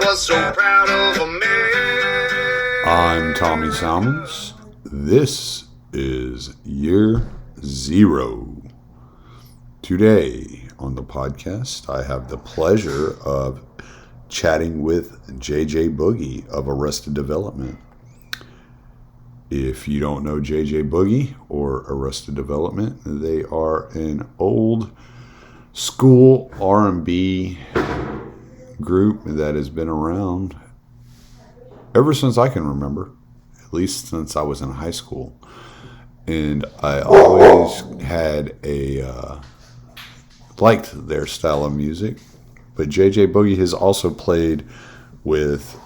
was so proud of me. I'm Tommy Salmons. This is year 0. Today on the podcast, I have the pleasure of chatting with JJ Boogie of Arrested Development. If you don't know JJ Boogie or Arrested Development, they are an old school R&B group that has been around ever since I can remember, at least since I was in high school. And I always had liked their style of music. But JJ Boogie has also played with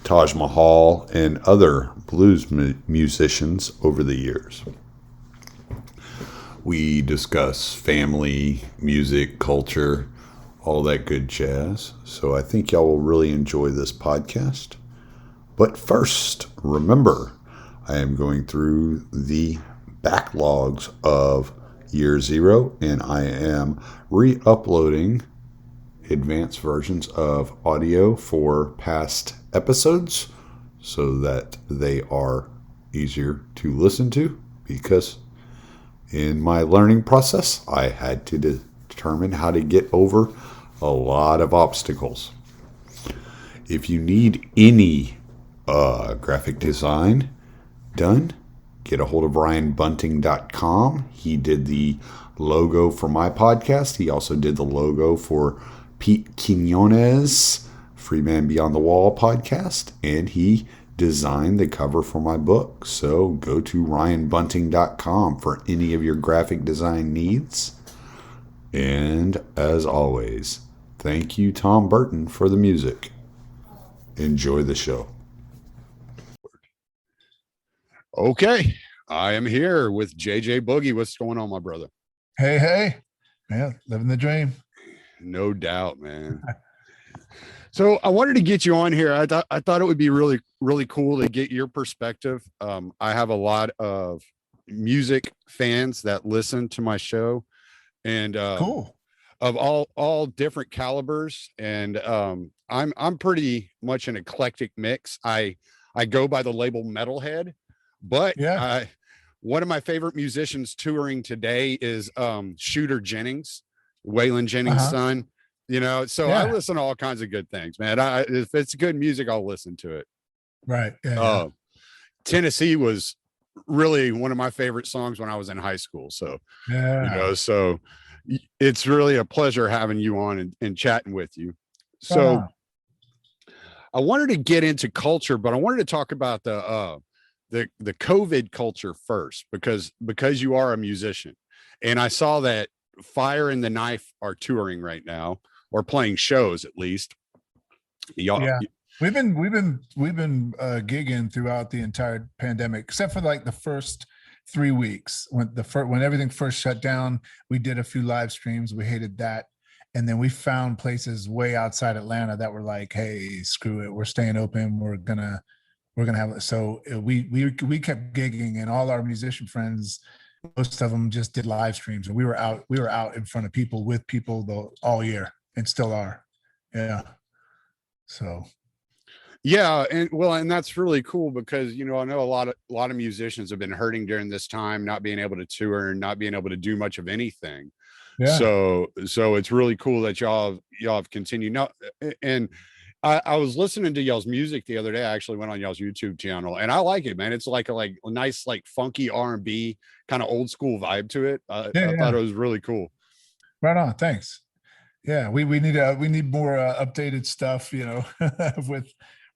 Taj Mahal and other blues musicians over the years. We discuss family, music, culture, all that good jazz. So I think y'all will really enjoy this podcast. But first, remember, I am going through the backlogs of year 0, and I am re-uploading advanced versions of audio for past episodes so that they are easier to listen to, because in my learning process, I had to determine how to get over a lot of obstacles. If you need any graphic design done, get a hold of RyanBunting.com. He did the logo for my podcast. He also did the logo for Pete Quinones' Free Man Beyond the Wall podcast, and he designed the cover for my book. So go to RyanBunting.com for any of your graphic design needs. And as always, thank you, Tom Burton, for the music. Enjoy the show. Okay, I am here with JJ Boogie. What's going on, my brother? Hey. Yeah, living the dream. No doubt, man. So I wanted to get you on here. I thought it would be really, really cool to get your perspective. I have a lot of music fans that listen to my show, and Cool. of all different calibers. And I'm pretty much an eclectic mix. I go by the label Metalhead, but Yeah. one of my favorite musicians touring today is Shooter Jennings, Waylon Jennings' son. You know, so I listen to all kinds of good things, man. If it's good music, I'll listen to it. Right. Yeah. Tennessee was really one of my favorite songs when I was in high school. So, Yeah. so it's really a pleasure having you on and chatting with you. So I wanted to get into culture, but I wanted to talk about the COVID culture first, because you are a musician, and I saw that Fire and the Knife are touring right now, or playing shows at least. Yeah. We've been gigging throughout the entire pandemic, except for like the first 3 weeks when everything first shut down. We did a few live streams. We hated that, and then we found places way outside Atlanta that were like, "Hey, screw it, we're staying open. We're gonna have it." So we kept gigging, and all our musician friends, most of them just did live streams, and we were out in front of people with people all year, and still are. Yeah. So. Yeah, and that's really cool, because I know a lot of musicians have been hurting during this time, not being able to tour and not being able to do much of anything. Yeah. So it's really cool that y'all have continued. Now, and I was listening to y'all's music the other day. I actually went on y'all's YouTube channel, and I like it, man. It's like a nice, like funky R&B kind of old school vibe to it. I thought it was really cool. Right on. Thanks. Yeah, we need more updated stuff,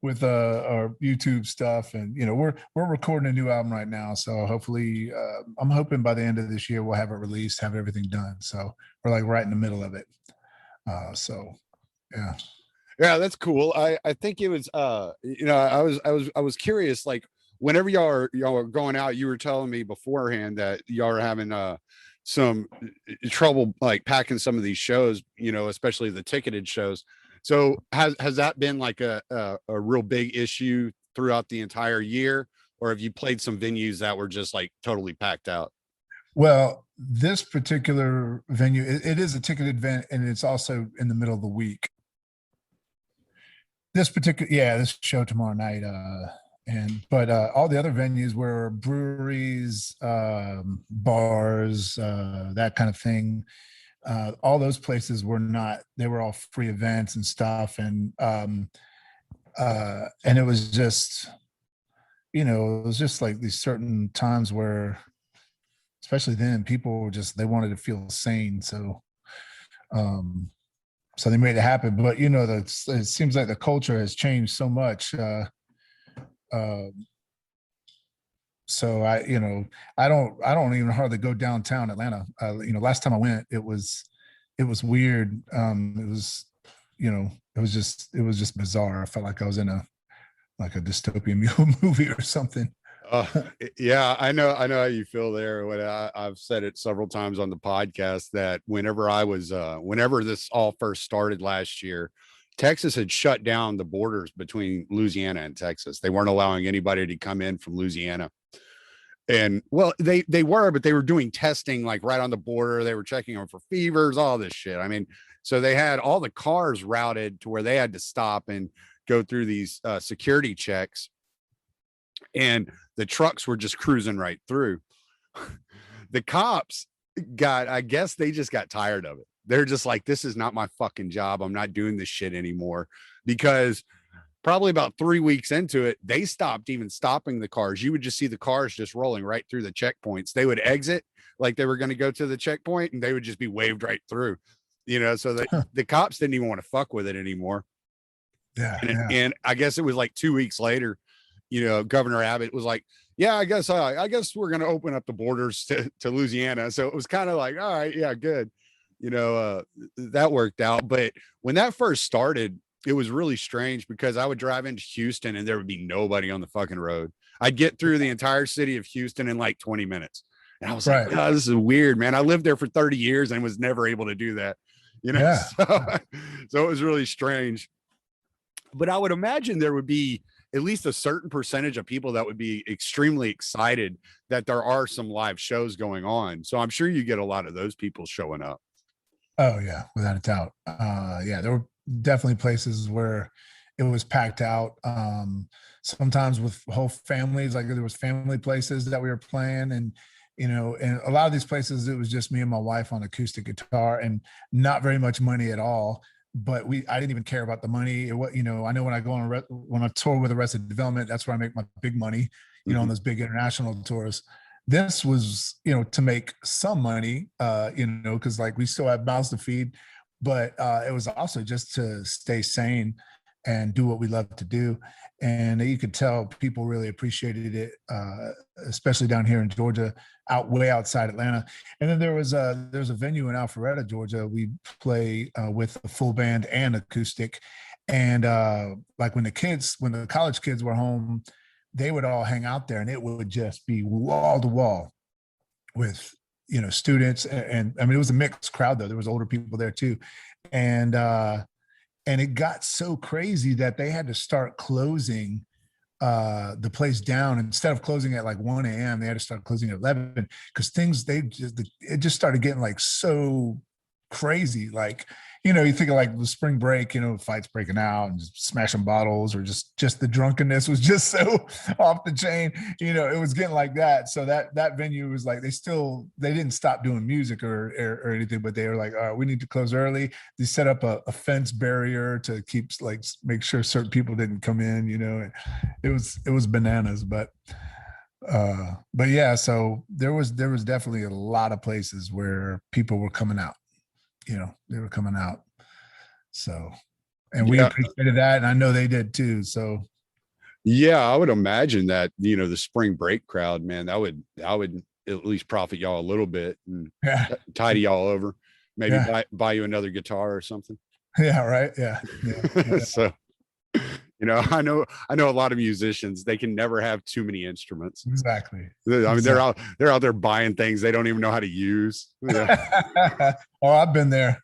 with our YouTube stuff, and we're recording a new album right now. So hopefully, I'm hoping by the end of this year we'll have it released, have everything done. So we're like right in the middle of it. So yeah. Yeah, that's cool. I think it was I was curious, like whenever y'all are going out, you were telling me beforehand that y'all are having some trouble like packing some of these shows, especially the ticketed shows. So has that been like a real big issue throughout the entire year, or have you played some venues that were just like totally packed out? Well, this particular venue, it is a ticketed event, and it's also in the middle of the week. this show tomorrow night. But all the other venues were breweries, bars, that kind of thing. All those places were not, they were all free events and stuff. And it was just, it was just like these certain times where, especially then, people were just, they wanted to feel sane. Um, so they made it happen. But it seems like the culture has changed so much. Uh, so I don't even hardly go downtown Atlanta. Last time I went, it was weird. It was just bizarre. I felt like I was in a dystopian movie or something. Yeah, I know how you feel there. When I've said it several times on the podcast that whenever this all first started last year, Texas had shut down the borders between Louisiana and Texas. They weren't allowing anybody to come in from Louisiana. And well, they were, but they were doing testing like right on the border. They were checking them for fevers, all this shit. I mean, so they had all the cars routed to where they had to stop and go through these security checks, and the trucks were just cruising right through. The cops I guess they just got tired of it. They're just like, this is not my fucking job. I'm not doing this shit anymore. Because probably about 3 weeks into it, they stopped even stopping the cars. You would just see the cars just rolling right through the checkpoints. They would exit like they were going to go to the checkpoint, and they would just be waved right through, so the cops didn't even want to fuck with it anymore. Yeah. And I guess it was like 2 weeks later, Governor Abbott was like, yeah, I guess we're going to open up the borders to Louisiana. So it was kind of like, all right, yeah, good. That worked out. But when that first started, it was really strange because I would drive into Houston and there would be nobody on the fucking road. I'd get through the entire city of Houston in like 20 minutes. And I was like, oh, this is weird, man. I lived there for 30 years and was never able to do that. Yeah. So it was really strange. But I would imagine there would be at least a certain percentage of people that would be extremely excited that there are some live shows going on. So I'm sure you get a lot of those people showing up. Oh yeah, without a doubt. Yeah, there were definitely places where it was packed out. Sometimes with whole families, like there was family places that we were playing, and and a lot of these places it was just me and my wife on acoustic guitar and not very much money at all. But I didn't even care about the money. I know when I go on when I tour with Arrested Development, that's where I make my big money, on those big international tours. This was, to make some money, because like we still have mouths to feed, but it was also just to stay sane and do what we love to do. And you could tell people really appreciated it, especially down here in Georgia, way outside Atlanta. And then there's a venue in Alpharetta, Georgia. We play with a full band and acoustic. And like when the college kids were home, they would all hang out there, and it would just be wall to wall with students. And I mean, it was a mixed crowd though. There was older people there too, and it got so crazy that they had to start closing the place down. Instead of closing at like 1 a.m., they had to start closing at 11 because it just started getting like so crazy. Like, you think of like the spring break, fights breaking out and just smashing bottles, or just the drunkenness was just so off the chain. It was getting like that. So that venue was like, they didn't stop doing music or anything, but they were like, all right, we need to close early. They set up a fence barrier to make sure certain people didn't come in. It was bananas, but yeah, so there was definitely a lot of places where people were coming out. They were coming out. So, and we appreciated that. And I know they did too. So, yeah, I would imagine that, the spring break crowd, man, that would at least profit y'all a little bit and tidy y'all over, maybe buy you another guitar or something. Yeah. Right. Yeah. So, I know a lot of musicians, they can never have too many instruments. Exactly. I mean, they're out there buying things they don't even know how to use. Oh, I've been there.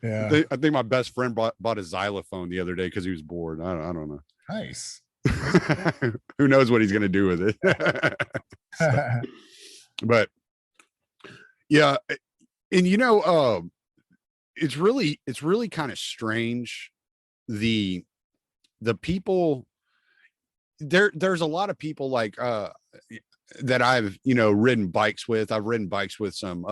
Yeah. I think my best friend bought a xylophone the other day because he was bored. I don't know. Nice. Who knows what he's going to do with it? But yeah. And it's really kind of strange the people there's a lot of people like that I've ridden bikes with. I've ridden bikes with some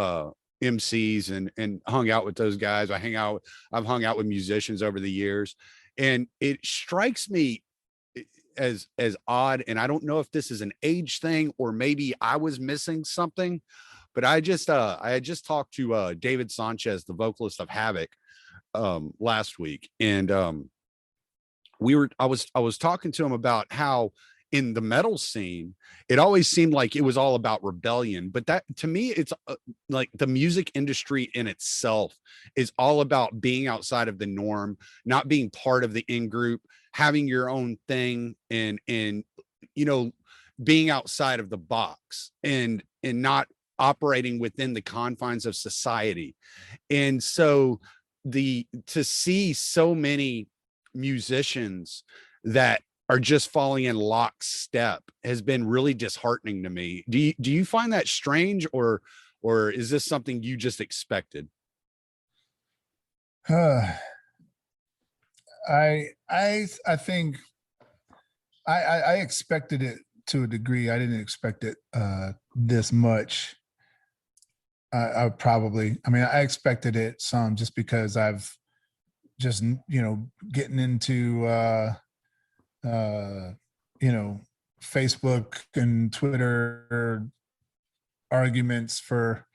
MCs and hung out with those guys. I've hung out with musicians over the years, and it strikes me as odd, and I don't know if this is an age thing or maybe I was missing something, but I had just talked to David Sanchez, the vocalist of Havoc, last week, and I was talking to him about how in the metal scene it always seemed like it was all about rebellion, but that to me it's like the music industry in itself is all about being outside of the norm, not being part of the in group, having your own thing, and being outside of the box and not operating within the confines of society. And so to see so many musicians that are just falling in lockstep has been really disheartening to me. Do you find that strange, or is this something you just expected? I think I expected it to a degree. I didn't expect it this much. I expected it some, just because I've just getting into Facebook and Twitter arguments for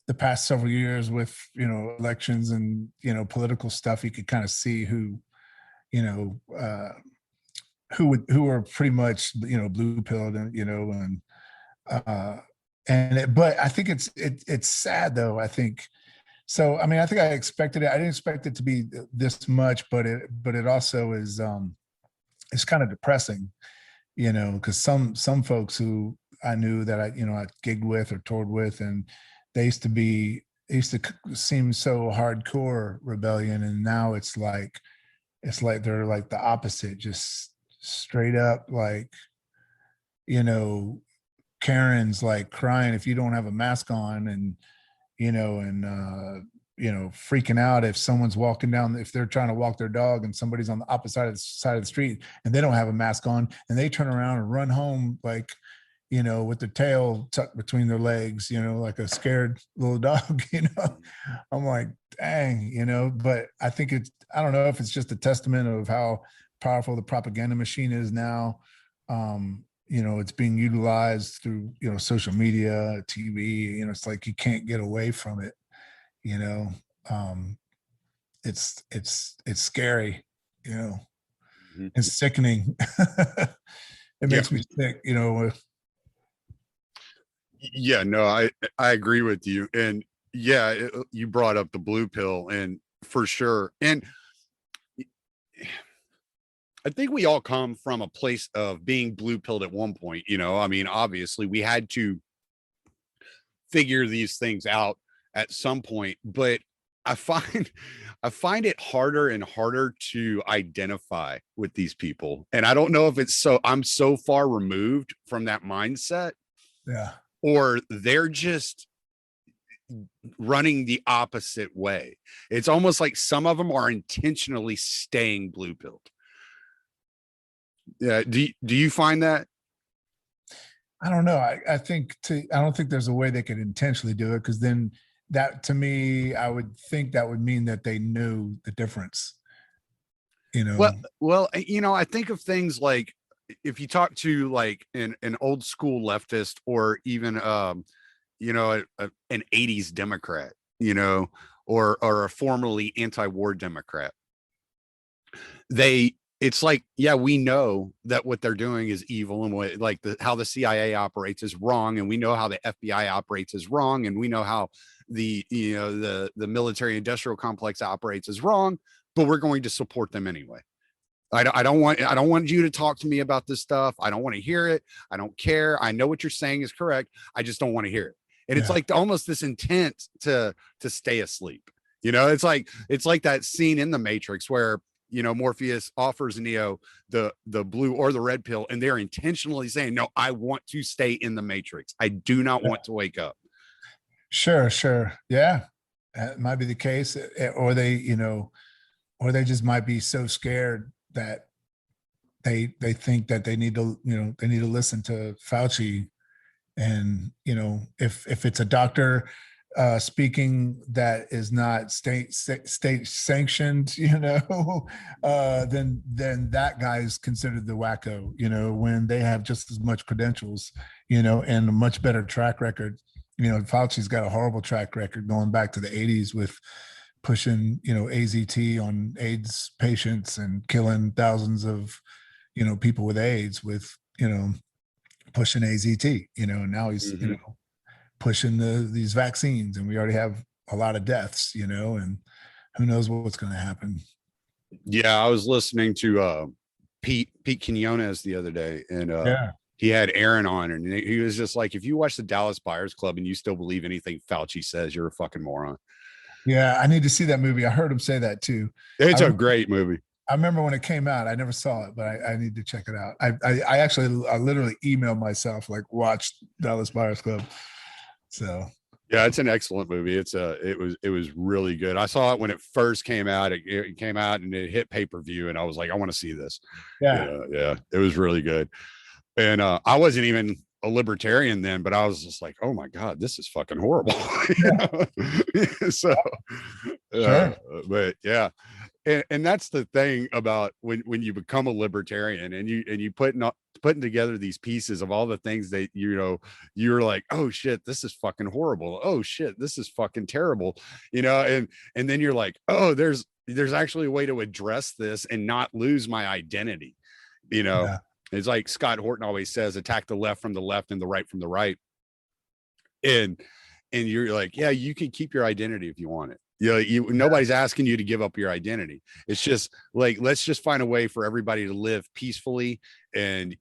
the past several years with elections and political stuff. You could kind of see who are pretty much blue pilled, and but I think it's sad though. I think so. I mean, I think I expected it. I didn't expect it to be this much, but it also is it's kind of depressing, because some folks who I knew that I gigged with or toured with, and they used to seem so hardcore rebellion, and now it's like they're like the opposite, just straight up like Karen's like crying if you don't have a mask on, and freaking out if someone's walking down, if they're trying to walk their dog and somebody's on the opposite side of the street and they don't have a mask on, and they turn around and run home like with their tail tucked between their legs, like a scared little dog. I'm like, dang, but I think I don't know if it's just a testament of how powerful the propaganda machine is now. It's being utilized through social media, TV. It's like you can't get away from it. It's scary. Mm-hmm. It's sickening. It makes me sick. Yeah, no, I agree with you, and you brought up the blue pill, and for sure, and I think we all come from a place of being blue pilled at one point. I mean, obviously we had to figure these things out at some point, but I find it harder and harder to identify with these people. And I don't know if I'm so far removed from that mindset. Yeah. Or they're just running the opposite way. It's almost like some of them are intentionally staying blue pilled. Yeah. Do you find that? I don't know. I don't think there's a way they could intentionally do it, because then that, to me, I would think that would mean that they knew the difference. Well, I think of things like if you talk to like an old school leftist, or even an 80s Democrat, or a formerly anti-war Democrat, it's like, yeah, we know that what they're doing is evil, and how the CIA operates is wrong, and we know how the FBI operates is wrong, and we know how the military industrial complex operates is wrong, but we're going to support them anyway. I don't want you to talk to me about this stuff. I don't want to hear it. I don't care. I know what you're saying is correct. I just don't want to hear it. And It's like almost this intent to stay asleep. It's like that scene in the Matrix where Morpheus offers Neo the blue or the red pill, and they're intentionally saying, no, I want to stay in the Matrix. I do not want to wake up. Sure. Yeah. That might be the case. Or they, or they just might be so scared that they think that they need to, they need to listen to Fauci. And, if it's a doctor speaking that is not state sanctioned, then that guy is considered the wacko, when they have just as much credentials, and a much better track record. Fauci's got a horrible track record going back to the 80s with pushing, AZT on AIDS patients and killing thousands of, people with AIDS with, pushing AZT, and now he's, pushing these vaccines, and we already have a lot of deaths, and who knows what's going to happen. Yeah. I was listening to Pete Quinones the other day, and he had Aaron on, and he was just like, if you watch the Dallas Buyers Club and you still believe anything Fauci says, you're a fucking moron. Yeah. I need to see that movie. I heard him say that too. It's a great movie. I remember when it came out. I never saw it, but I need to check it out. I literally emailed myself, like, watch Dallas Buyers Club. So yeah, it's an excellent movie. It was really good. I saw it when it first came out. It came out and it hit pay-per-view, and I was like, I want to see this. Yeah, it was really good. And I wasn't even a libertarian then, but I was just like, oh my God, this is fucking horrible. So sure. But yeah. And that's the thing about when you become a libertarian and you putting together these pieces of all the things that you're like, oh shit, this is fucking horrible. Oh shit, this is fucking terrible. And then you're like, oh, there's actually a way to address this and not lose my identity. Yeah. It's like Scott Horton always says, attack the left from the left and the right from the right. And you're like, yeah, you can keep your identity if you want it. Nobody's asking you to give up your identity. It's just like, let's just find a way for everybody to live peacefully and,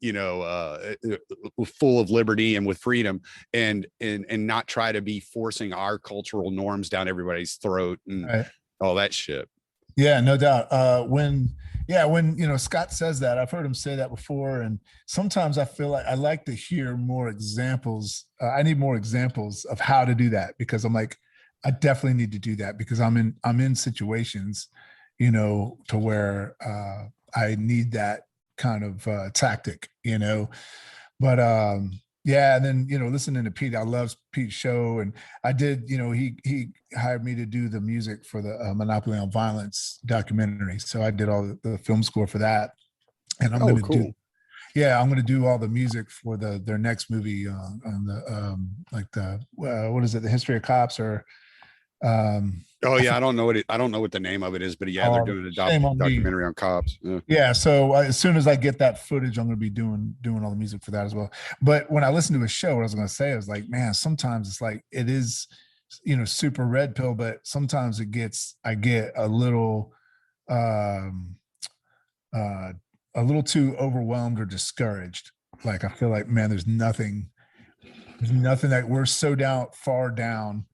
full of liberty and with freedom, and not try to be forcing our cultural norms down everybody's throat and all that shit. Yeah, no doubt. When Scott says that, I've heard him say that before. And sometimes I feel like I like to hear more examples. I need more examples of how to do that, because I'm like, I definitely need to do that, because I'm in situations, to where I need that kind of tactic, but and then, listening to Pete, I love Pete's show. And I did, he hired me to do the music for the Monopoly on Violence documentary. So I did all the film score for that. And I'm going to I'm going to do all the music for their next movie on the, what is it? The History of Cops, or I don't know what the name of it is, but they're doing a documentary on cops. So as soon as I get that footage, I'm going to be doing all the music for that as well. But when I listened to his show, what I was going to say, I was like, man, sometimes it's like, it is, super red pill, but sometimes I get a little too overwhelmed or discouraged. Like, I feel like, man, there's nothing that we're so far down,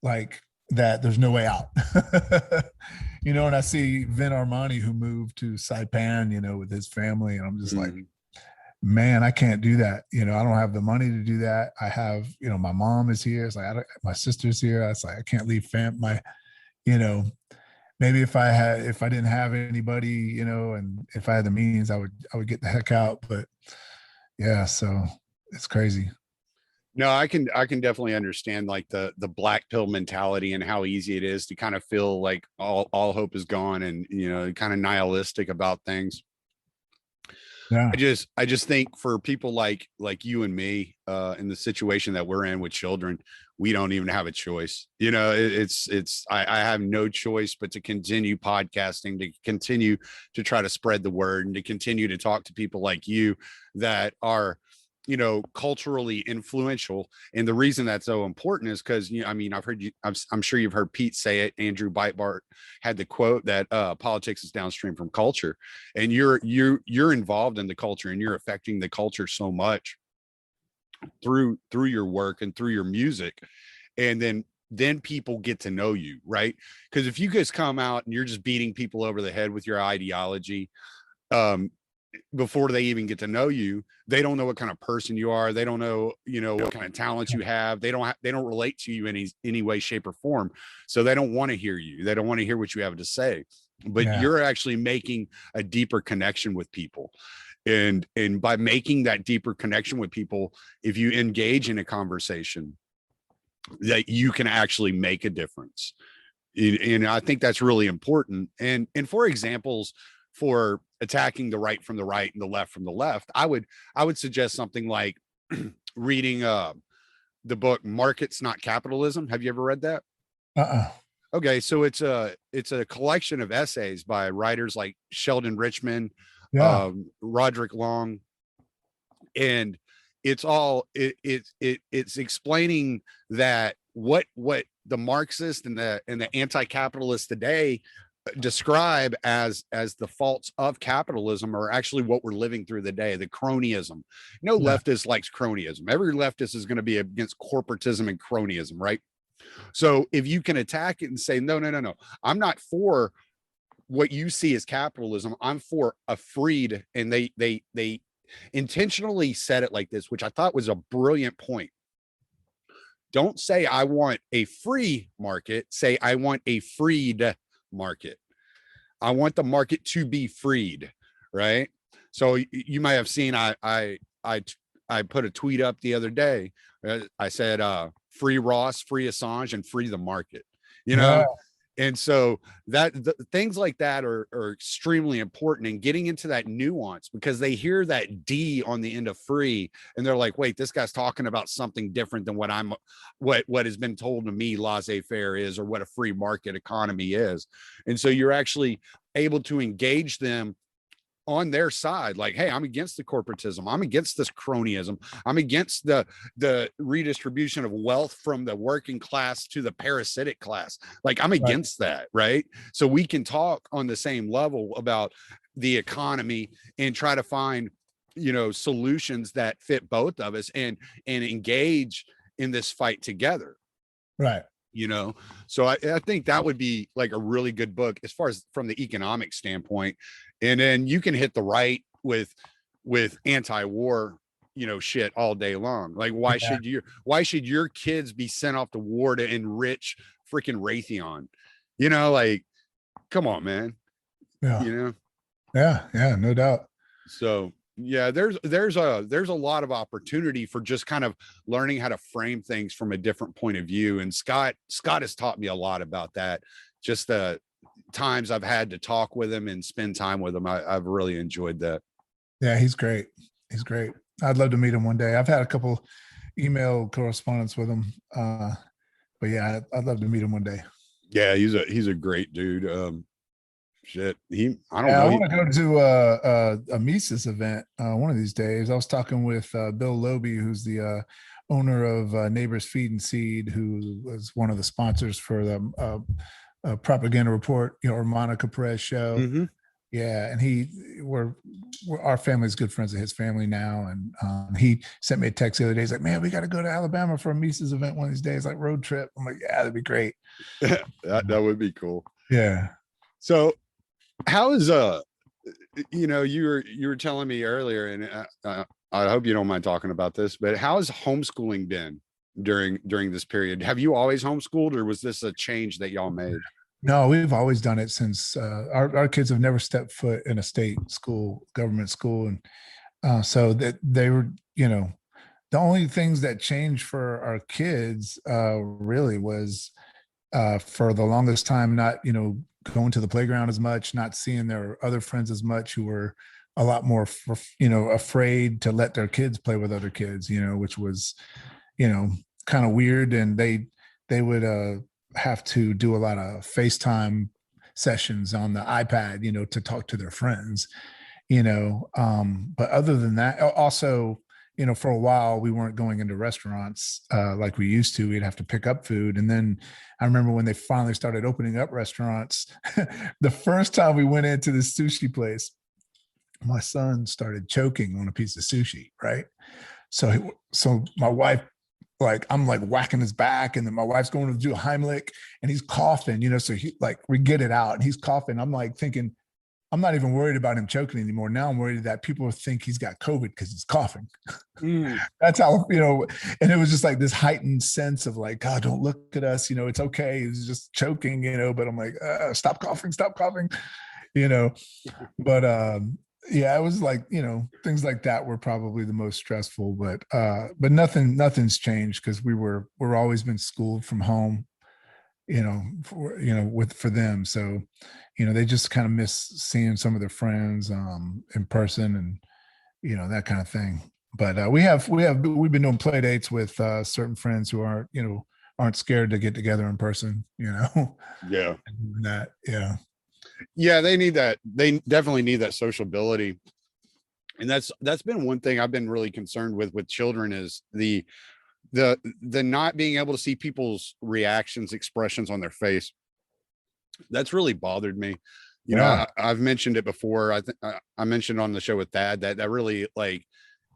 like, that there's no way out. And I see Vin Armani, who moved to Saipan, with his family, and I'm just like, man, I can't do that. I don't have the money to do that. I have, my mom is here. It's like, my sister's here. It's like, I can't leave maybe if I didn't have anybody, and if I had the means, I would get the heck out. But yeah, so it's crazy. No, I can definitely understand, like, the black pill mentality and how easy it is to kind of feel like all hope is gone and, kind of nihilistic about things. Yeah. I just think for people like you and me, in the situation that we're in with children, we don't even have a choice. I have no choice but to continue podcasting, to continue to try to spread the word, and to continue to talk to people like you that are, culturally influential. And the reason that's so important is because, I'm sure you've heard Pete say it. Andrew Breitbart had the quote that politics is downstream from culture, and you're involved in the culture, and you're affecting the culture so much through your work and through your music. And then people get to know you, right? Because if you guys come out and you're just beating people over the head with your ideology, before they even get to know you, they don't know what kind of person you are. They don't know, what kind of talents you have. They don't relate to you in any way, shape, or form. So they don't want to hear you. They don't want to hear what you have to say. but Yeah. you're actually making a deeper connection with people. And by making that deeper connection with people, if you engage in a conversation, that you can actually make a difference. And I think that's really important. And for examples for attacking the right from the right and the left from the left, I would suggest something like reading the book Markets Not Capitalism. Have you ever read that? Okay, so it's a collection of essays by writers like Sheldon Richman, Roderick Long, and it's explaining that what the Marxist and the anti-capitalists today describe as the faults of capitalism are actually what we're living through the day, the cronyism. No leftist likes cronyism. Every leftist is going to be against corporatism and cronyism, right? So if you can attack it and say, no, I'm not for what you see as capitalism, I'm for a freed, and they intentionally said it like this, which I thought was a brilliant point. Don't say I want a free market, say I want a freed market. I want the market to be freed, right? So you might have seen I put a tweet up the other day. I said free Ross, free Assange, and free the market, you know? And so things like that are extremely important, and getting into that nuance, because they hear that D on the end of free and they're like, wait, this guy's talking about something different than what has been told to me laissez-faire is, or what a free market economy is. And so you're actually able to engage them on their side, like, hey, I'm against the corporatism, I'm against this cronyism, I'm against the redistribution of wealth from the working class to the parasitic class. Like, I'm against that, right? So we can talk on the same level about the economy and try to find, solutions that fit both of us, and engage in this fight together, right? So I think that would be like a really good book as far as from the economic standpoint. And then you can hit the right with anti-war, shit all day long. Like, why should your kids be sent off to war to enrich freaking Raytheon? Like, come on, man. Yeah, no doubt. So yeah, there's a lot of opportunity for just kind of learning how to frame things from a different point of view. And Scott has taught me a lot about that. Just the times I've had to talk with him and spend time with him, I've really enjoyed that. Yeah, he's great. I'd love to meet him one day. I've had a couple email correspondence with him, but yeah, I'd love to meet him one day. Yeah, he's a great dude. I want to go to a Mises event one of these days. I was talking with Bill Loby, who's the owner of Neighbors Feed and Seed, who was one of the sponsors for the Propaganda Report, or Monica Perez show. Mm-hmm. Yeah, and we're our family's good friends of his family now, and he sent me a text the other day. He's like, "Man, we got to go to Alabama for a Mises event one of these days, like road trip." I'm like, "Yeah, that'd be great." that would be cool. Yeah. So, how is you were telling me earlier, and I hope you don't mind talking about this, but how has homeschooling been during this period? Have you always homeschooled, or was this a change that y'all made? No, we've always done it since our kids have never stepped foot in a state school, government school. And so that they were, the only things that changed for our kids really was for the longest time, not, going to the playground as much, not seeing their other friends as much, who were a lot more, afraid to let their kids play with other kids, which was, kind of weird. And they would have to do a lot of FaceTime sessions on the iPad, to talk to their friends, but other than that, also, for a while we weren't going into restaurants like we used to. We'd have to pick up food. And then I remember when they finally started opening up restaurants, the first time we went into the sushi place, my son started choking on a piece of sushi. Right. So my wife, I'm whacking his back, and then my wife's going to do a Heimlich, and he's coughing, so we get it out and he's coughing. I'm thinking, I'm not even worried about him choking anymore. Now I'm worried that people think he's got COVID because he's coughing. That's how, and it was just like this heightened sense of like, God, don't look at us. It's okay. He's just choking, but I'm like, stop coughing, but yeah, it was like, things like that were probably the most stressful, but nothing's changed because we're always been schooled from home, for them. So, they just kind of miss seeing some of their friends in person and, that kind of thing. But we've been doing play dates with certain friends who aren't scared to get together in person, Yeah. That, yeah. Yeah, they need that. They definitely need that sociability. And that's been one thing I've been really concerned with children is the not being able to see people's reactions, expressions on their face. That's really bothered me. I've mentioned it before. I think I mentioned on the show with Thad that really like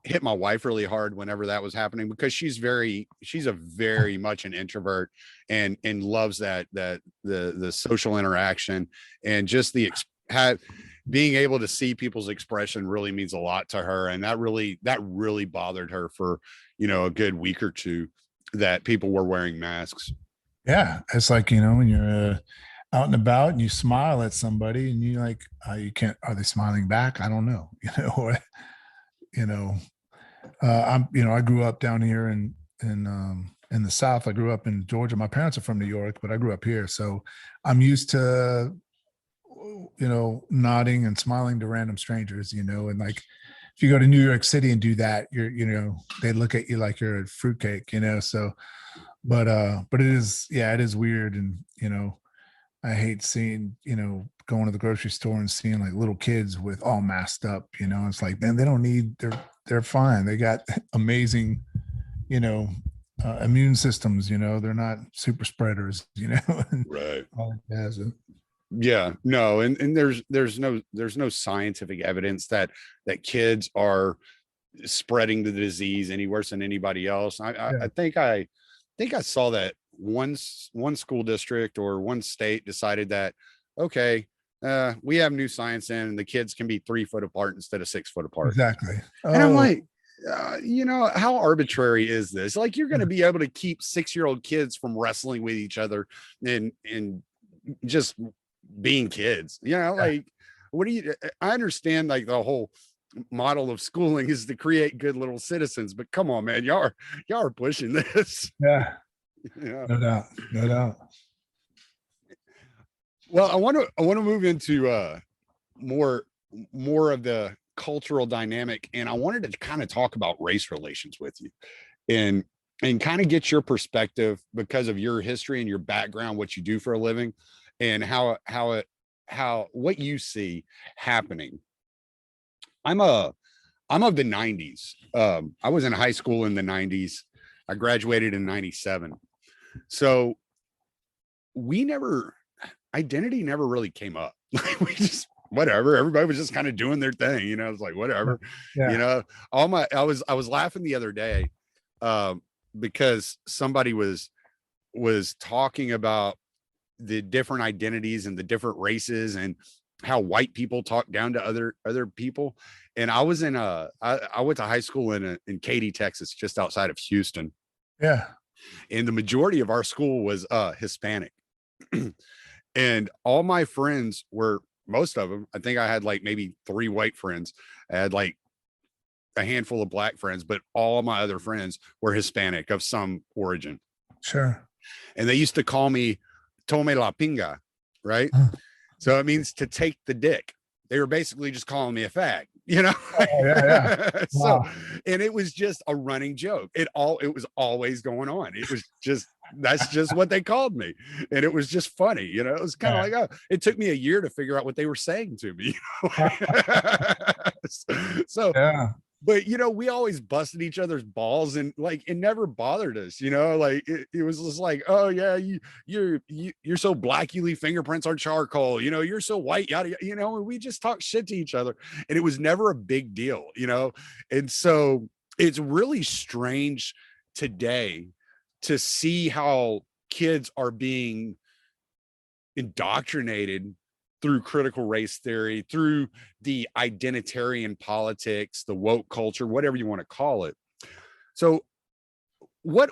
hit my wife really hard whenever that was happening, because she's a very much an introvert and loves the social interaction, and just being able to see people's expression really means a lot to her. And that really bothered her for, a good week or two, that people were wearing masks. Yeah. It's like, when you're out and about and you smile at somebody and you like, you can't, are they smiling back? I don't know, or, I grew up down here in the South. I grew up in Georgia. My parents are from New York, but I grew up here. So I'm used to, nodding and smiling to random strangers, and like, if you go to New York City and do that, they look at you like you're a fruitcake, so, but it is weird. And, I hate seeing, going to the grocery store and seeing like little kids with all masked up, it's like, man, they don't need, they're fine. They got amazing, immune systems, they're not super spreaders, Right. All it has. Yeah, no. And there's no scientific evidence that kids are spreading the disease any worse than anybody else. I think I saw that one school district or one state decided that, okay, we have new science in, and the kids can be 3 foot apart instead of 6 foot apart. Exactly. And I'm like, how arbitrary is this? Like, you're going to be able to keep 6-year-old kids from wrestling with each other and just being kids, like, what do you, I understand like the whole model of schooling is to create good little citizens, but come on, man, y'all are pushing this. Yeah. No doubt. Well, I want to move into more of the cultural dynamic, and I wanted to kind of talk about race relations with you, and kind of get your perspective because of your history and your background, what you do for a living, and how what you see happening. I'm of the 90s. I was in high school in the 90s. I graduated in 97. So identity never really came up. We just, whatever, everybody was just kind of doing their thing, it's like, whatever. Yeah. I was laughing the other day because somebody was talking about the different identities and the different races and how white people talk down to other people. And I was I went to high school in Katy, Texas, just outside of Houston. Yeah. And the majority of our school was Hispanic. And all my friends most of them, I think I had like maybe 3 white friends. I had like a handful of black friends, but all of my other friends were Hispanic of some origin. Sure. And they used to call me Tome la pinga, right? So it means to take the dick. They were basically just calling me a fag, Oh, yeah. So, Wow. and it was just a running joke. It was always going on. It was just, that's just what they called me. And it was just funny, it was kind of like, it took me a year to figure out what they were saying to me. So, yeah. But we always busted each other's balls, and like it never bothered us, like it was just like, oh yeah, you're so black, you leave fingerprints on charcoal, you're so white, yada, and we just talk shit to each other, and it was never a big deal, and so it's really strange today to see how kids are being indoctrinated through critical race theory, through the identitarian politics, the woke culture, whatever you want to call it. So what,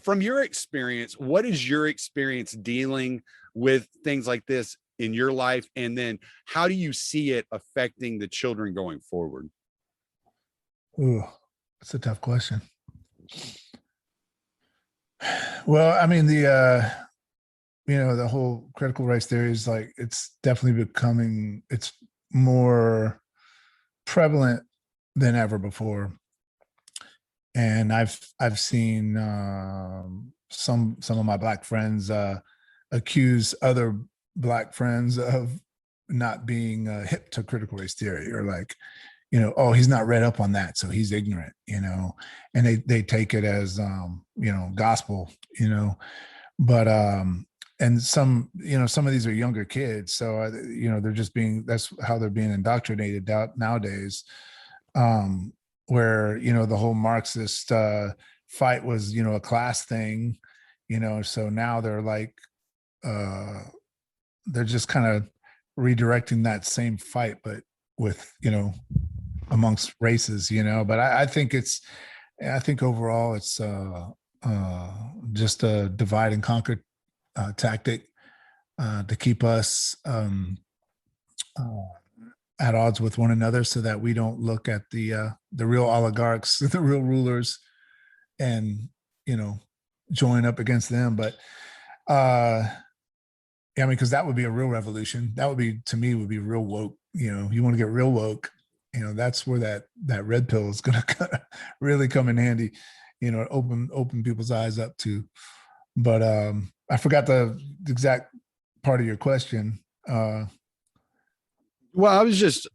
from your experience, what is your experience dealing with things like this in your life? And then how do you see it affecting the children going forward? Ooh, that's a tough question. Well, I mean, the whole critical race theory is like, it's definitely becoming, it's more prevalent than ever before. And I've seen some of my Black friends accuse other Black friends of not being hip to critical race theory, or like, oh, he's not read up on that, so he's ignorant, and they take it as gospel, but and some of these are younger kids, so they're just that's how they're being indoctrinated nowadays, where the whole Marxist fight was a class thing, so now they're like they're just kind of redirecting that same fight, but with amongst races, but I think overall it's just a divide and conquer tactic to keep us at odds with one another, so that we don't look at the real oligarchs, the real rulers, and join up against them. But I mean, because that would be a real revolution. That would be, to me, would be real woke. You want to get real woke, that's where that red pill is going to really come in handy, open people's eyes up to. But I forgot the exact part of your question. Well, I was just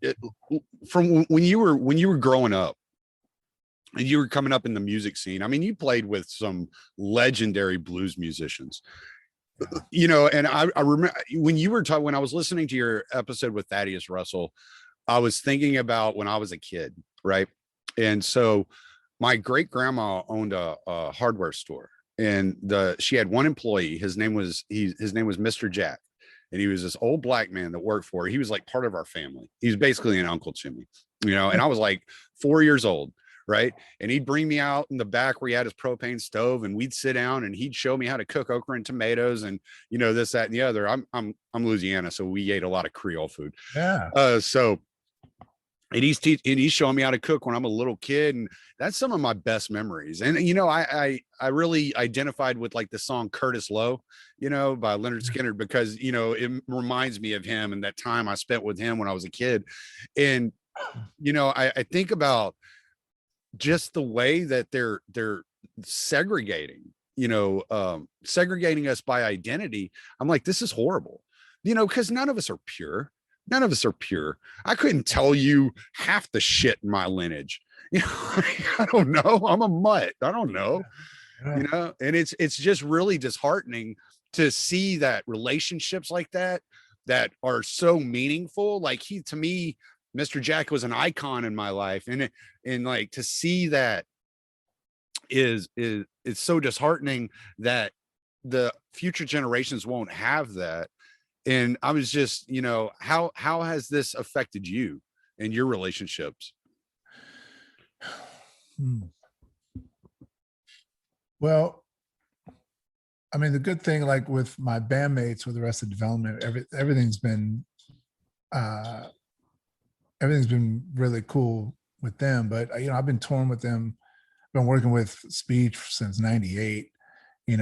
from when you were growing up and you were coming up in the music scene. I mean, you played with some legendary blues musicians. And I remember when you were talking, when I was listening to your episode with Thaddeus Russell, I was thinking about when I was a kid, right? And so my great grandma owned a hardware store, and she had one employee. His name was Mr. Jack, and he was this old Black man that worked for her. He was like part of our family. He was basically an uncle to me, and I was like 4 years old. Right. And he'd bring me out in the back where he had his propane stove, and we'd sit down and he'd show me how to cook okra and tomatoes and, this, that, and the other. I'm Louisiana, so we ate a lot of Creole food. Yeah. And he's showing me how to cook when I'm a little kid. And that's some of my best memories. And, I really identified with like the song Curtis Lowe, by Leonard Skinner, because, it reminds me of him and that time I spent with him when I was a kid. And, I think about just the way that they're segregating us by identity. I'm like, this is horrible, because none of us are pure. I couldn't tell you half the shit in my lineage. I don't know. I'm a mutt. I don't know. And it's just really disheartening to see that relationships like that are so meaningful. Like to me, Mr. Jack was an icon in my life, and like to see that is it's so disheartening that the future generations won't have that. And I was just, how has this affected you and your relationships? Well, I mean, the good thing, like with my bandmates, with Arrested Development, everything's been really cool with them. But I've been touring with them, been working with Speech since '98.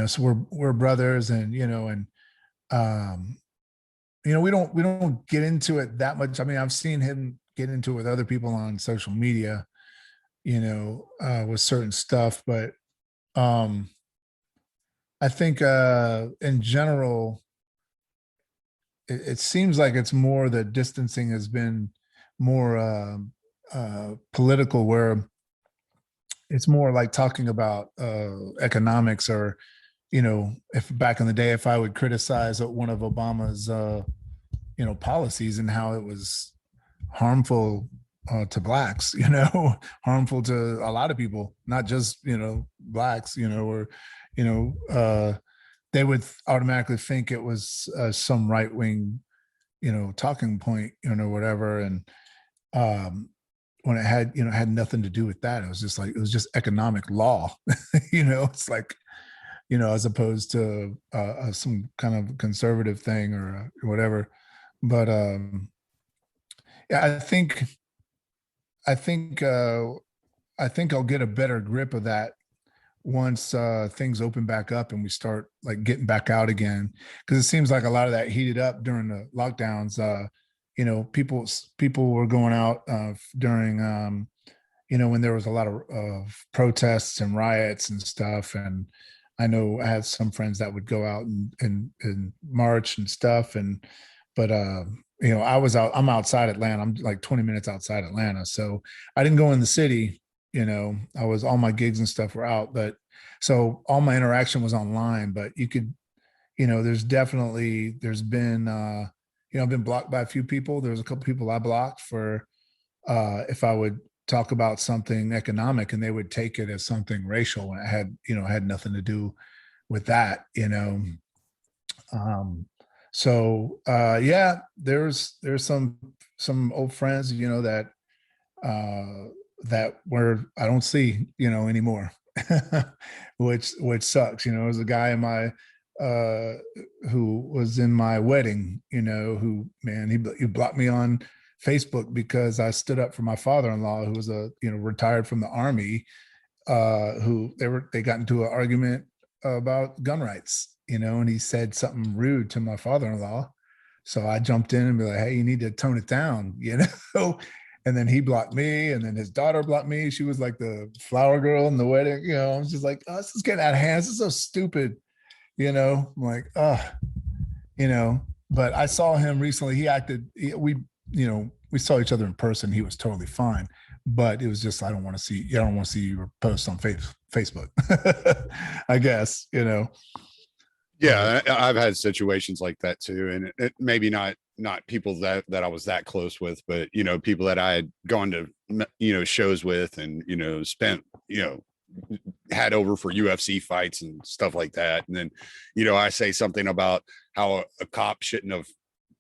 So we're brothers, and we don't get into it that much. I mean, I've seen him get into it with other people on social media, with certain stuff. But I think in general, it seems like it's more the distancing has been more political, where it's more like talking about economics, or if back in the day, if I would criticize one of Obama's policies and how it was harmful to Blacks, harmful to a lot of people, not just Blacks, or they would automatically think it was some right-wing talking point, whatever. And when it had, had nothing to do with that, it was just economic law. It's like, as opposed to some kind of conservative thing or whatever. But yeah, I think I'll get a better grip of that once things open back up and we start like getting back out again, because it seems like a lot of that heated up during the lockdowns. People were going out during when there was a lot of protests and riots and stuff. And I know I had some friends that would go out and march and stuff. But I'm outside Atlanta. I'm like 20 minutes outside Atlanta. So I didn't go in the city. All my gigs and stuff were out, but so all my interaction was online. But you could, there's been, I've been blocked by a few people. There was a couple people I blocked for if I would talk about something economic, and they would take it as something racial when it had nothing to do with that. Yeah, there's some old friends, that I don't see, anymore, which sucks. There's a guy in my who was in my wedding, who, man, he blocked me on Facebook because I stood up for my father-in-law, who was retired from the Army, who they got into an argument about gun rights, and he said something rude to my father-in-law. So I jumped in and be like, hey, you need to tone it down, And then he blocked me, and then his daughter blocked me. She was like the flower girl in the wedding. I was just like, oh, this is getting out of hand. This is so stupid. I'm like, but I saw him recently. We saw each other in person. He was totally fine, but it was just, I don't want to see your post on Facebook, I guess, Yeah, I've had situations like that too. And it maybe not people that I was that close with, but, people that I had gone to, shows with and, spent, had over for UFC fights and stuff like that. And then, I say something about how a cop shouldn't have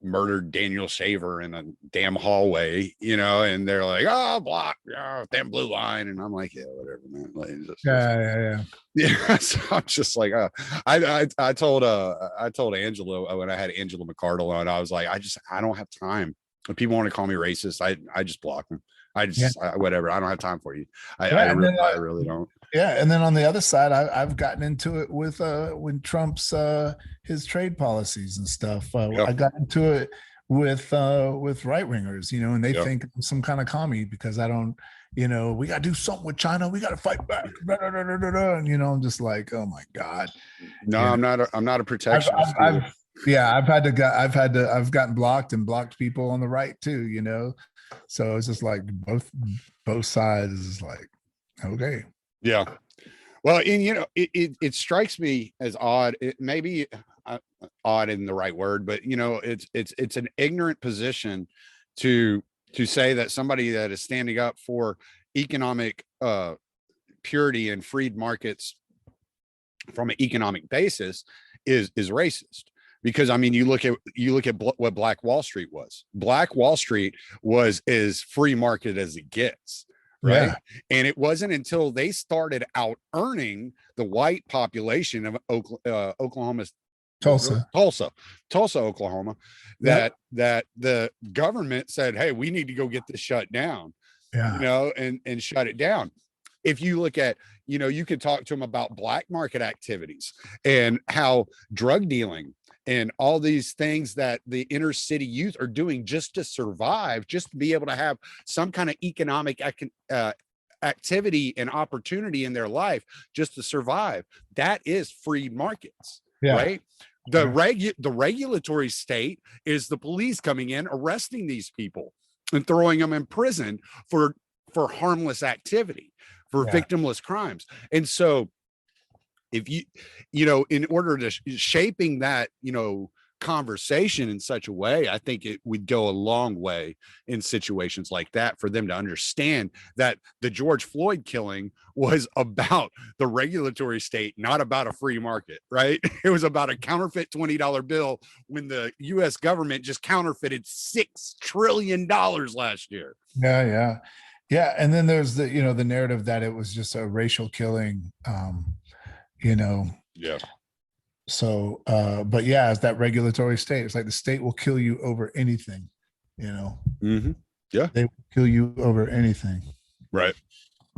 murdered Daniel Shaver in a damn hallway, and they're like, oh, block, oh, damn blue line. And I'm like, yeah, whatever, man. Like, yeah. So I'm just like, I told Angela when I had Angela McCardle on, I was like, I don't have time. If people want to call me racist, I just block them. Whatever. I don't have time for you. I really don't. Yeah, and then on the other side, I've gotten into it with when Trump's his trade policies and stuff. I got into it with right wingers, and they think I'm some kind of commie because I don't, we got to do something with China. We got to fight back. And I'm just like, oh my God. No, I'm not a protectionist. I've gotten blocked and blocked people on the right too. So it's just like both sides is like, okay. Yeah. Well, and it strikes me as odd. It maybe odd isn't the right word, but it's an ignorant position to say that somebody that is standing up for economic purity and freed markets from an economic basis is racist. Because I mean, you look at what Black Wall Street was. Black Wall Street was as free market as it gets. Right. Yeah. And it wasn't until they started out earning the white population of Oklahoma, Tulsa, Oklahoma, that the government said, hey, we need to go get this shut down, and shut it down. If you look at, you could talk to them about black market activities and how drug dealing and all these things that the inner city youth are doing just to survive, just to be able to have some kind of economic activity and opportunity in their life just to survive. That is free markets, right? The regulatory state is the police coming in, arresting these people and throwing them in prison for harmless activity, for victimless crimes. And so if in order to shaping that, conversation in such a way, I think it would go a long way in situations like that for them to understand that the George Floyd killing was about the regulatory state, not about a free market, right? It was about a counterfeit $20 bill when the US government just counterfeited $6 trillion last year. Yeah. And then there's the, the narrative that it was just a racial killing, Yeah. So, but yeah, it's that regulatory state. It's like the state will kill you over anything, Mm-hmm. Yeah. They will kill you over anything. Right.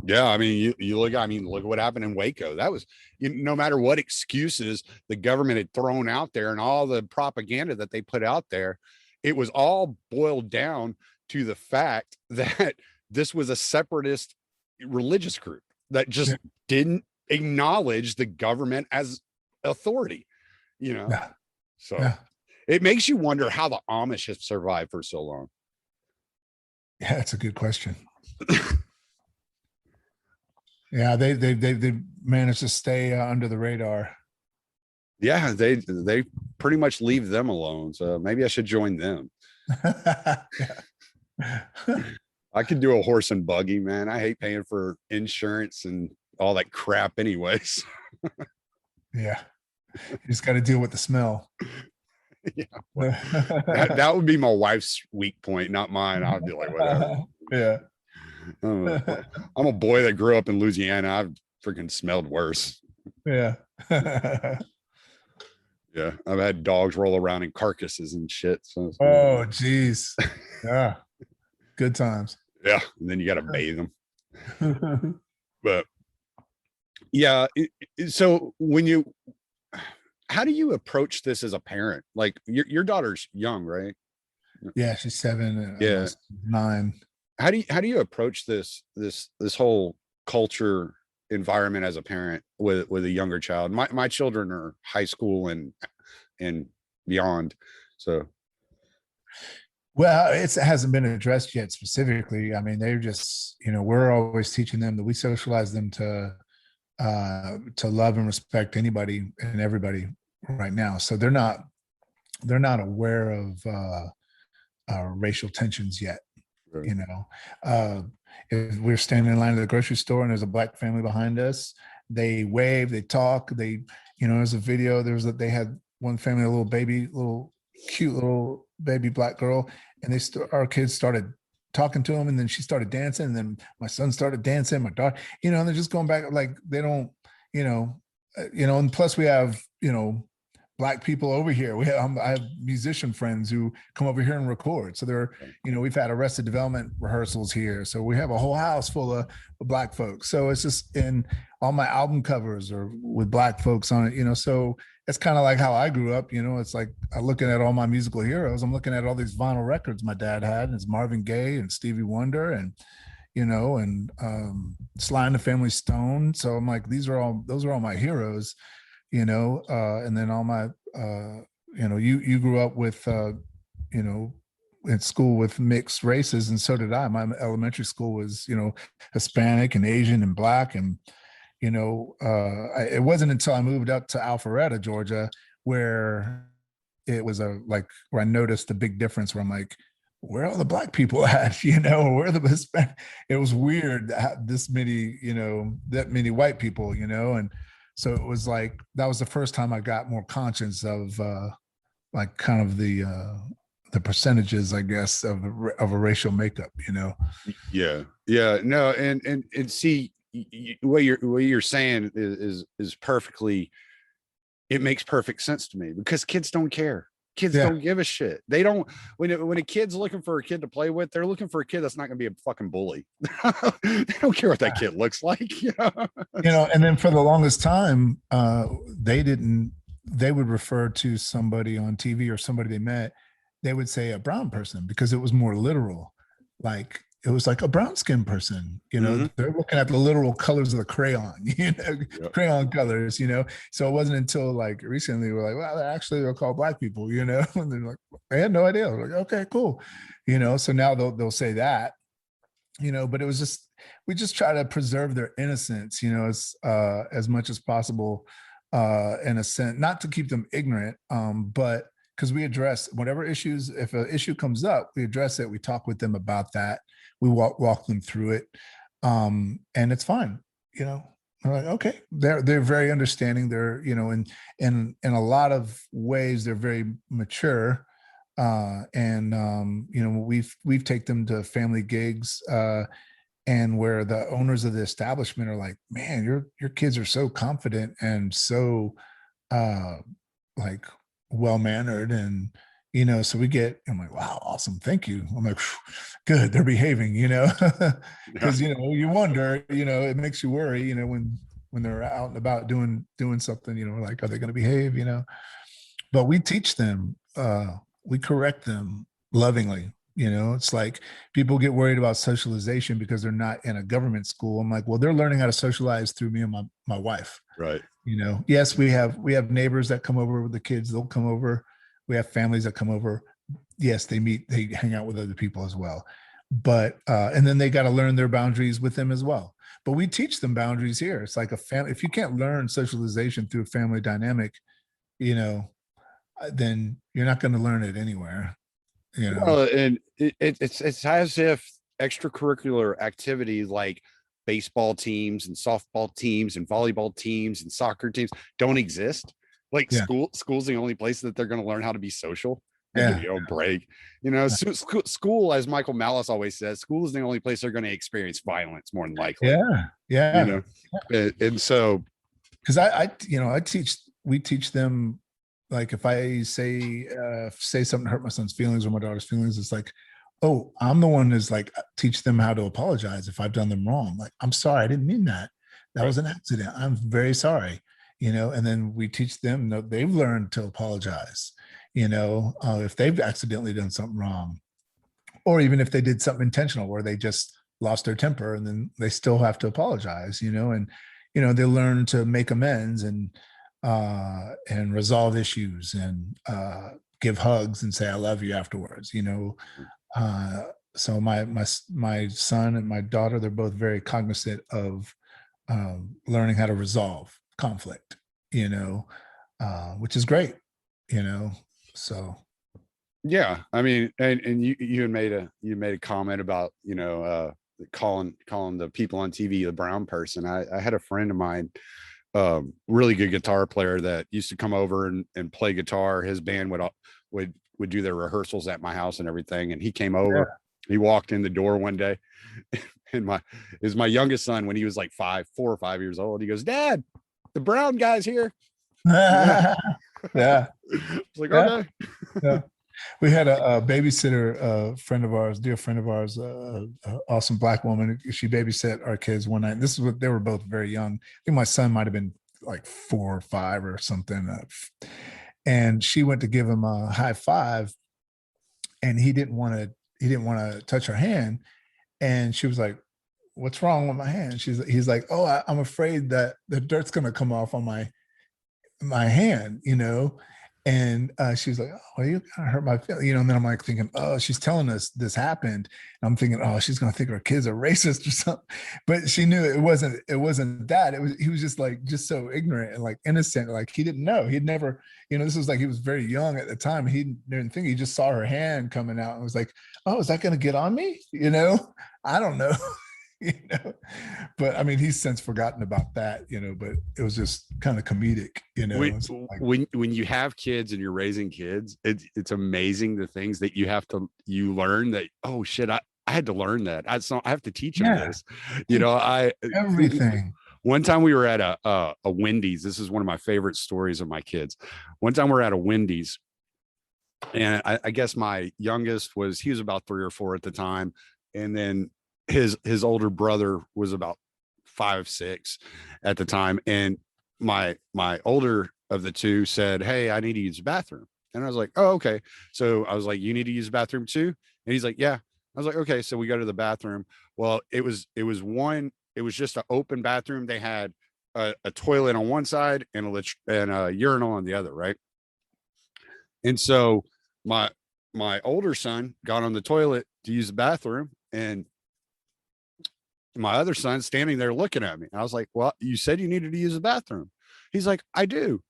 Yeah. I mean, look at what happened in Waco. That was, no matter what excuses the government had thrown out there and all the propaganda that they put out there, it was all boiled down to the fact that this was a separatist religious group that just didn't acknowledge the government as authority, So it makes you wonder how the Amish have survived for so long. Yeah, that's a good question. Yeah, they managed to stay under the radar. Yeah, they pretty much leave them alone. So maybe I should join them. I could do a horse and buggy, man. I hate paying for insurance and all that crap anyways. Yeah. You just got to deal with the smell. Yeah. That would be my wife's weak point, not mine. I'd be like, whatever. Yeah. I'm a boy that grew up in Louisiana. I've freaking smelled worse. Yeah. Yeah. I've had dogs roll around in carcasses and shit. So oh, geez. Yeah. Good times. Yeah. And then you got to bathe them. But yeah. So how do you approach this as a parent? Like your daughter's young, right? Yeah, she's 7. Yeah, 9. How do you approach this whole culture environment as a parent with a younger child? My children are high school and beyond. So, well, it hasn't been addressed yet specifically. I mean, they're just, we're always teaching them that we socialize them to love and respect anybody and everybody right now. So they're not aware of racial tensions yet. Right. If we're standing in line at the grocery store and there's a black family behind us, they wave, they talk, there's a video, they had one family, a little cute little baby black girl, and our kids started talking to him, and then she started dancing, and then my son started dancing, my daughter, and they're just going back, like they don't, and plus we have, Black people over here. I have musician friends who come over here and record. So we've had Arrested Development rehearsals here. So we have a whole house full of Black folks. So it's just, in all my album covers are with Black folks on it, so it's kind of like how I grew up, it's like I'm looking at all my musical heroes. I'm looking at all these vinyl records my dad had, and it's Marvin Gaye and Stevie Wonder and, Sly and the Family Stone. So I'm like, those are all my heroes. And then all my, you grew up with, in school with mixed races, and so did I. My elementary school was, Hispanic and Asian and Black, and, it wasn't until I moved up to Alpharetta, Georgia, where it was where I noticed the big difference, where I'm like, where are all the Black people at? Where are the Hispanic? It was weird that this many, that many white people, and so it was like, that was the first time I got more conscious of like kind of the percentages, I guess, of a racial makeup, Yeah. No, and see, what you're saying is perfectly, it makes perfect sense to me, because kids don't care. Kids don't give a shit. They don't, when a kid's looking for a kid to play with, they're looking for a kid that's not going to be a fucking bully. They don't care what that kid looks like. And then for the longest time, they would refer to somebody on TV or somebody they met, they would say a brown person, because it was more literal. Like, it was like a brown skinned person, they're looking at the literal colors of the crayon, crayon colors, So it wasn't until like recently we're like, well, actually they're called Black people, and they're like, I had no idea. We're like, okay, cool. So now they'll say that, but it was just, we just try to preserve their innocence, as much as possible, in a sense, not to keep them ignorant, but because we address whatever issues. If an issue comes up, we address it. We talk with them about that. We walk them through it, and it's fine. We're like, okay, they're very understanding. They're in a lot of ways they're very mature, and we've taken them to family gigs, and where the owners of the establishment are like, man, your kids are so confident and so like well-mannered, and so I'm like, wow, awesome, thank you. I'm like, good, they're behaving, because you wonder, it makes you worry, when they're out and about doing something, like, are they going to behave, but we teach them, we correct them lovingly. It's like people get worried about socialization because they're not in a government school. I'm like, well, they're learning how to socialize through me and my wife. Right. Yes, we have neighbors that come over with the kids. They'll come over. We have families that come over. Yes, they hang out with other people as well. But, and then they got to learn their boundaries with them as well. But we teach them boundaries here. It's like a family. If you can't learn socialization through a family dynamic, then you're not going to learn it anywhere. Well, and it's as if extracurricular activities like baseball teams and softball teams and volleyball teams and soccer teams don't exist. Like school's the only place that they're going to learn how to be social. Give you a break. School, as Michael Malice always says, school is the only place they're going to experience violence more than likely. And so, because we teach them. Like if I say something to hurt my son's feelings or my daughter's feelings, it's like, oh, I'm the one who's like, teach them how to apologize if I've done them wrong. Like, I'm sorry, I didn't mean that. That was an accident. I'm very sorry. And then we teach them that they've learned to apologize, if they've accidentally done something wrong, or even if they did something intentional where they just lost their temper, and then they still have to apologize, and, they learn to make amends and resolve issues and give hugs and say, I love you afterwards, so my son and my daughter, they're both very cognizant of learning how to resolve conflict, which is great, so. Yeah. I mean, and you had made a comment about, calling the people on TV the brown person. I had a friend of mine, really good guitar player that used to come over and play guitar. His band would do their rehearsals at my house and everything. And he came over, he walked in the door one day and my youngest son, when he was like 4 or 5 years old, he goes, Dad, the brown guy's here. Yeah. It's like, okay. Yeah. We had a babysitter, dear friend of ours, awesome Black woman. She babysat our kids one night. And this is what they were both very young. I think my son might have been like 4 or 5 or something. And she went to give him a high five, and he didn't want to touch her hand. And she was like, "What's wrong with my hand?" He's like, "Oh, I'm afraid that the dirt's gonna come off on my hand, And she's like, "Oh, you kind of hurt my feelings," And then I'm like thinking, "Oh, she's telling us this happened." And I'm thinking, "Oh, she's gonna think our kids are racist or something." But she knew it wasn't that. He was just so ignorant and like innocent. Like he didn't know. He'd never, this was like he was very young at the time. He didn't think. He just saw her hand coming out and was like, "Oh, is that gonna get on me?" I don't know. But I mean, he's since forgotten about that, but it was just kind of comedic, when you have kids and you're raising kids, it's amazing the things that you learn that, oh shit, I had to learn that. I have to teach them this, everything. One time we were at a Wendy's. This is one of my favorite stories of my kids. One time we're at a Wendy's, and I guess my youngest he was about 3 or 4 at the time. And then his older brother was about 5, 6 at the time. And my older of the two said, "Hey, I need to use the bathroom." And I was like, "Oh, okay." So I was like, "You need to use the bathroom too?" And he's like, "Yeah." I was like, "Okay." So we go to the bathroom. Well, it was just an open bathroom. They had a toilet on one side and a urinal on the other. Right. And so my older son got on the toilet to use the bathroom, and my other son's standing there looking at me. And I was like, "Well, you said you needed to use the bathroom." He's like, "I do."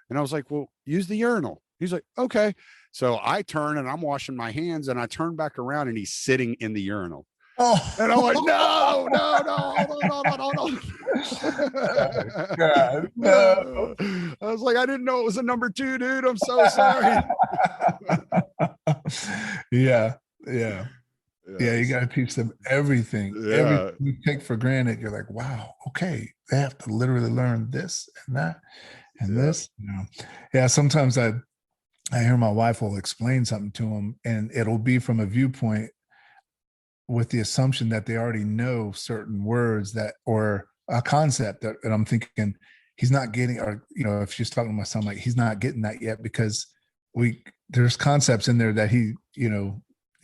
And I was like, "Well, use the urinal." He's like, okay. So I turn and I'm washing my hands and I turn back around and he's sitting in the urinal. Oh, And I'm like, no, hold on. God, no. I was like, I didn't know it was a number 2, dude. I'm so sorry. Yeah. You got to teach them everything. Yeah. Everything you take for granted. You're like, wow, okay, they have to literally learn this and that and this. Yeah. Sometimes I hear my wife will explain something to them, and it'll be from a viewpoint with the assumption that they already know certain words that or a concept that I'm thinking he's not getting, or if she's talking to my son, like he's not getting that yet because there's concepts in there that he, you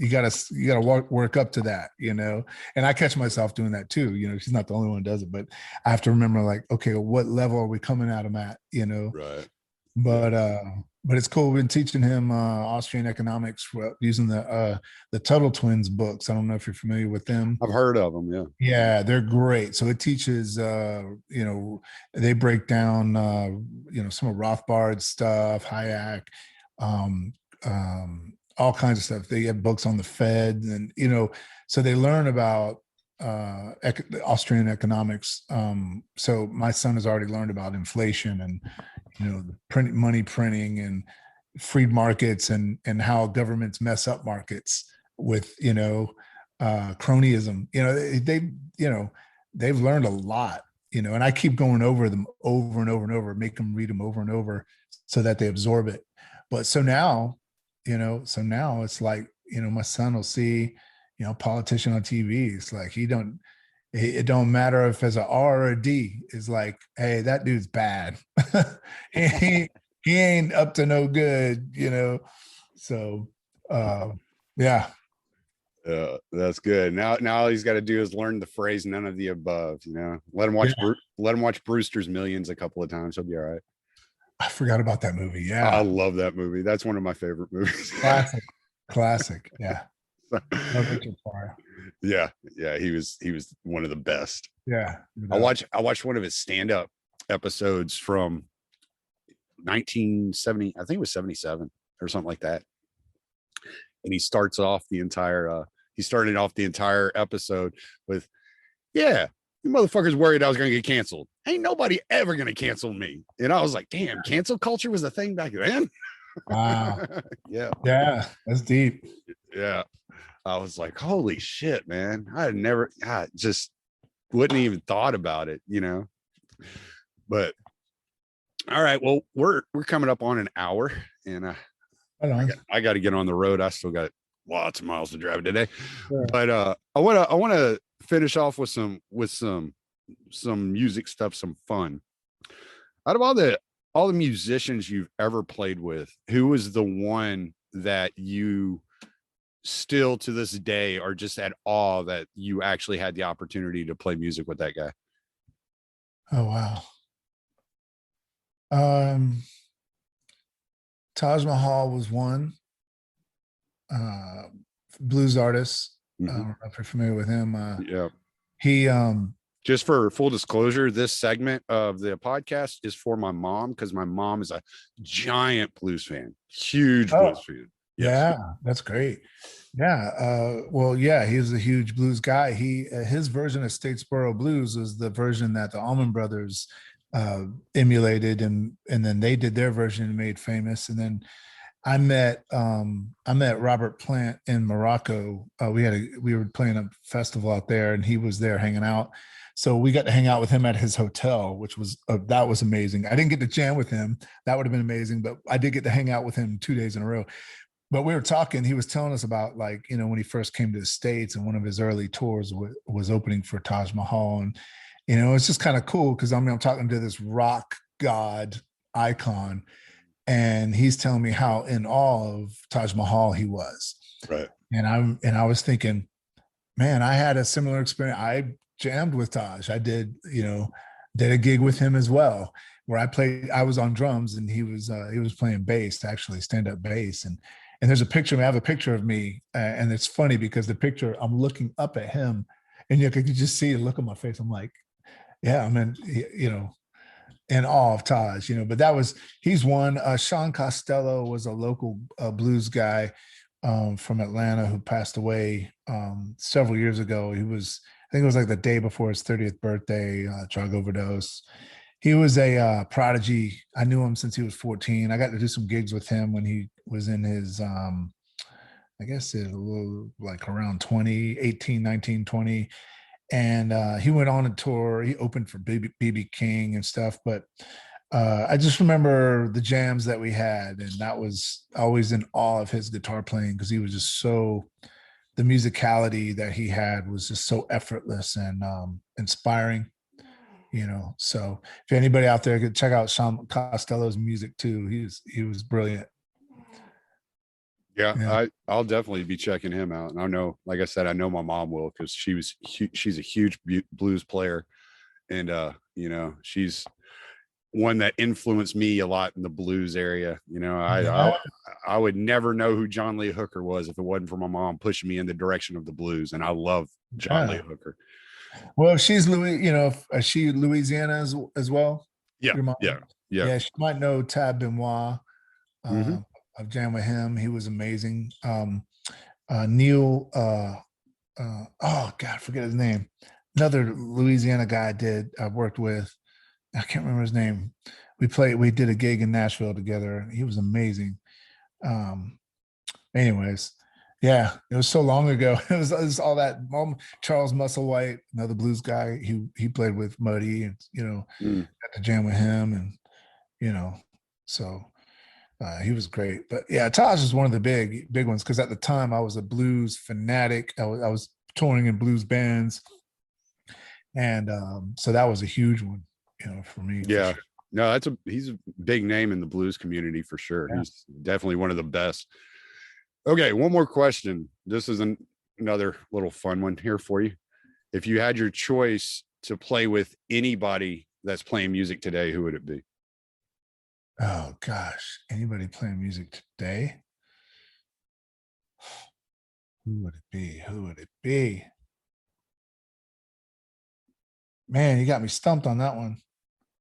gotta work up to that, and I catch myself doing that too. She's not the only one who does it, but I have to remember, like, okay, what level are we coming at him at, Right. But it's cool. We've been teaching him Austrian economics using the Tuttle Twins books. I don't know if you're familiar with them. I've heard of them. Yeah. Yeah, they're great. So it teaches, they break down, some of Rothbard's stuff, Hayek, all kinds of stuff. They have books on the Fed, and so they learn about Austrian economics. So my son has already learned about inflation and money printing and freed markets and how governments mess up markets with cronyism. They've learned a lot. And I keep going over them over and over and over, make them read them over and over so that they absorb it. But so now it's like, my son will see, politician on TV. It's like, it don't matter if it's an R or a D. It's like, hey, that dude's bad. he ain't up to no good, So, yeah. That's good. Now all he's got to do is learn the phrase "none of the above." Let him watch. Yeah. Let him watch Brewster's Millions a couple of times. He'll be all right. I forgot about that movie. Yeah, I love that movie. That's one of my favorite movies. Classic. Yeah. Yeah. He was one of the best. Yeah. I watched one of his stand-up episodes from 1970. I think it was 77 or something like that. And he started off the entire episode with, yeah, you motherfuckers worried I was going to get canceled. Ain't nobody ever going to cancel me. And I was like, damn, cancel culture was a thing back then. Wow. Yeah. That's deep. Yeah. I was like, holy shit, man. I just wouldn't even thought about it, but all right. Well, we're coming up on an hour, and I got to get on the road. I still got lots of miles to drive today. Sure. But I want to finish off with some music stuff, some fun. Out of all the musicians you've ever played with, who was the one that you still to this day are just at awe that you actually had the opportunity to play music with that guy? Oh, wow. Taj Mahal was one. Blues artist. Mm-hmm. I don't know if you're familiar with him. Yeah. He just for full disclosure, this segment of the podcast is for my mom, because my mom is a giant blues fan, huge blues fan. Yes. Yeah, that's great. Yeah. Well, yeah, he's a huge blues guy. His version of Statesboro Blues is the version that the Allman Brothers emulated, and then they did their version and made famous. And then I met Robert Plant in Morocco. We were playing a festival out there, and he was there hanging out. So we got to hang out with him at his hotel, which was that was amazing. I didn't get to jam with him. That would have been amazing, but I did get to hang out with him 2 days in a row. But we were talking, he was telling us about, like, when he first came to the States, and one of his early tours was opening for Taj Mahal. And, it's just kind of cool because I'm talking to this rock god icon, and he's telling me how in awe of Taj Mahal he was. Right. And I was thinking, man, I had a similar experience. I jammed with Taj. I did a gig with him as well, where I was on drums and he was playing bass, actually stand-up bass. And there's a picture, I have a picture of me, and it's funny because the picture, I'm looking up at him, and you could just see the look on my face. I'm like, yeah, I mean, in awe of Taj, but he's one. Sean Costello was a local blues guy from Atlanta who passed away several years ago. I think it was like the day before his 30th birthday, drug overdose. He was a prodigy. I knew him since he was 14. I got to do some gigs with him when he was in his, I guess it was a little like around 20, 18, 19, 20. And he went on a tour. He opened for BB King and stuff. But I just remember the jams that we had. And that was always in awe of his guitar playing because he was just the musicality that he had was just so effortless and inspiring. So if anybody out there could check out Sean Costello's music too, he was brilliant. Yeah. I'll definitely be checking him out. And I know, like I said, I know my mom will, because she's a huge blues player, and she's one that influenced me a lot in the blues area. I would never know who John Lee Hooker was if it wasn't for my mom pushing me in the direction of the blues, and I love John Lee Hooker. Well, she's is she Louisiana as well? Yeah. Yeah. She might know Tab Benoit. I've jammed with him. He was amazing. Neil, oh God, I forget his name. Another Louisiana guy I worked with. I can't remember his name. We did a gig in Nashville together. He was amazing. Anyways, yeah, it was so long ago. It was all that. Charles Musselwhite, another blues guy. He played with Muddy, and got to jam with him, and so he was great. But yeah, Taj is one of the big ones, because at the time I was a blues fanatic. I was touring in blues bands, and so that was a huge one, for me. Yeah, for sure. No, he's a big name in the blues community for sure. Yeah. He's definitely one of the best. Okay, one more question. This is another little fun one here for you. If you had your choice to play with anybody that's playing music today, who would it be? Oh gosh, anybody playing music today? Who would it be? Man, you got me stumped on that one.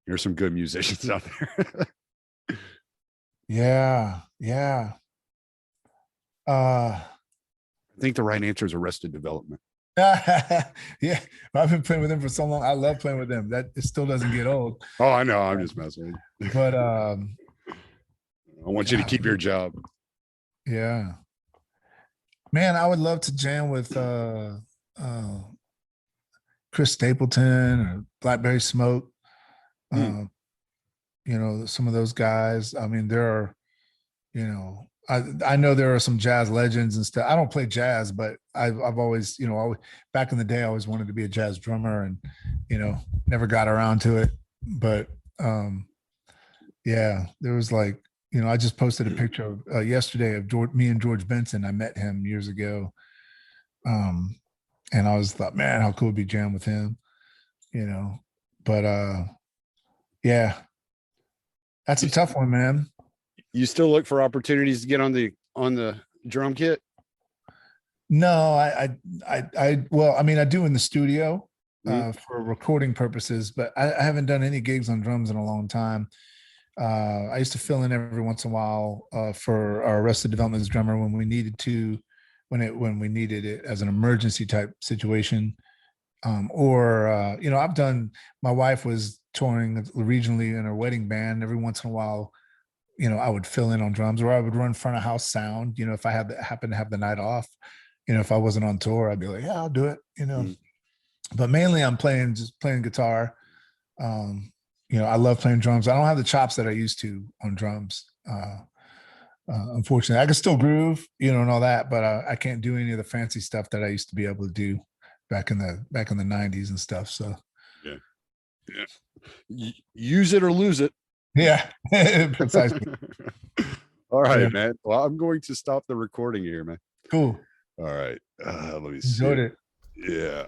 There's some good musicians out there. Yeah. I think the right answer is Arrested Development. Yeah, I've been playing with them for so long. I love playing with them. That it still doesn't get old. Oh, I know. I'm just messing. But I want you to keep your job. Yeah, man, I would love to jam with Chris Stapleton or Blackberry Smoke. Some of those guys. I mean, there are, I know there are some jazz legends and stuff. I don't play jazz, but I've always, back in the day, I always wanted to be a jazz drummer, and, never got around to it. But yeah, there was like, I just posted a picture of yesterday of me and George Benson. I met him years ago. And I was thought, man, how cool would be jam with him, but yeah, that's a tough one, man. You still look for opportunities to get on the drum kit? No, well, I mean, I do in the studio for recording purposes, but I haven't done any gigs on drums in a long time. I used to fill in every once in a while for our Arrested Development's drummer when we needed to, when we needed it as an emergency type situation. I've done, my wife was touring regionally in her wedding band. Every once in a while, I would fill in on drums, or I would run front of house sound, if I happen to have the night off, if I wasn't on tour, I'd be like, yeah, I'll do it, but mainly I'm just playing guitar. I love playing drums. I don't have the chops that I used to on drums. Unfortunately, I can still groove, and all that, but I can't do any of the fancy stuff that I used to be able to do back in the 90s and stuff. So yeah. Use it or lose it. Yeah, precisely. All right, man. Well, I'm going to stop the recording here, man. Cool. All right. Let me see. Enjoyed it. Yeah,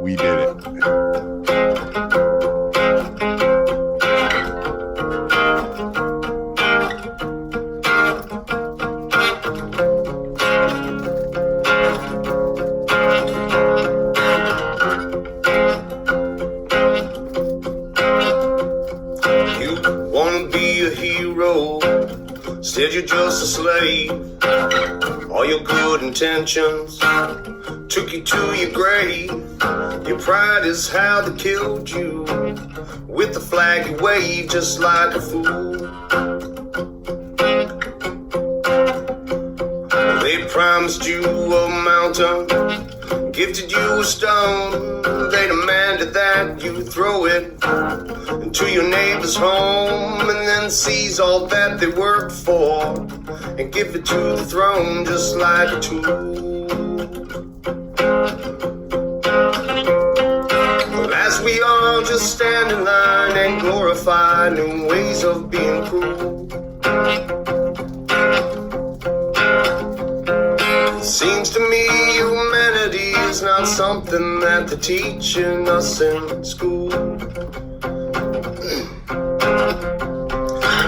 we did it. just a slave. All your good intentions took you to your grave. Your pride is how they killed you. With the flag you waved just like a fool. They promised you a mountain, gifted you a stone. They demanded that you throw it into your neighbor's home, and then seize all that they worked for and give it to the throne just like a tool. Well, as we all just stand in line and glorify new ways of being cruel, seems to me humanity is not something that they're teaching us in school.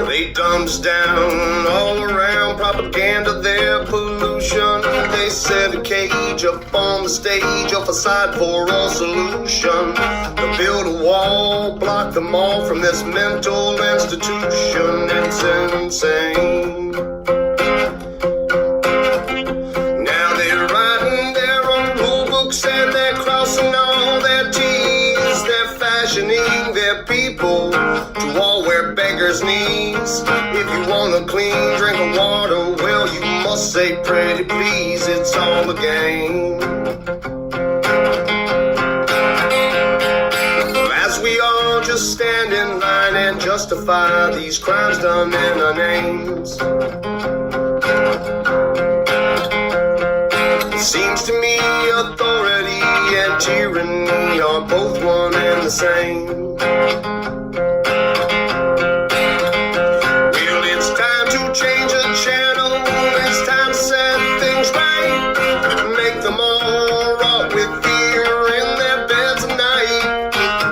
They dumb us down all around, propaganda, their pollution. They set a cage up on the stage, a facade for all solution. They build a wall, block them all from this mental institution. It's insane. And they're crossing all their T's. They're fashioning their people to all wear beggars' knees. If you want a clean drink of water, well, you must say pretty please. It's all a game. As we all just stand in line and justify these crimes done in our names, it seems to me authority and tyranny are both one and the same. Well, it's time to change the channel. It's time to set things right. Make them all rot with fear in their beds at night.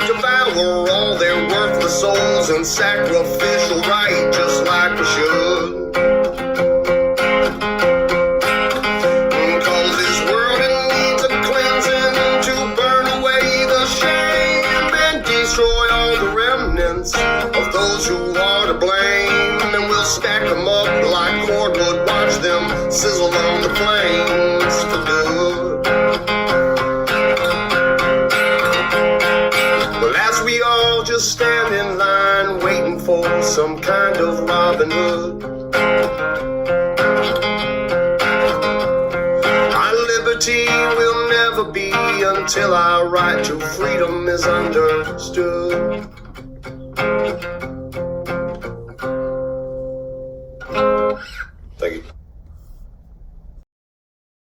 Devour all their worthless souls and sacrificial right, just like we should. Destroy all the remnants of those who are to blame, and we'll stack them up like cordwood, watch them sizzle on the flames for good. Well, as we all just stand in line waiting for some kind of Robin Hood, our liberty will never be until our right to freedom is understood.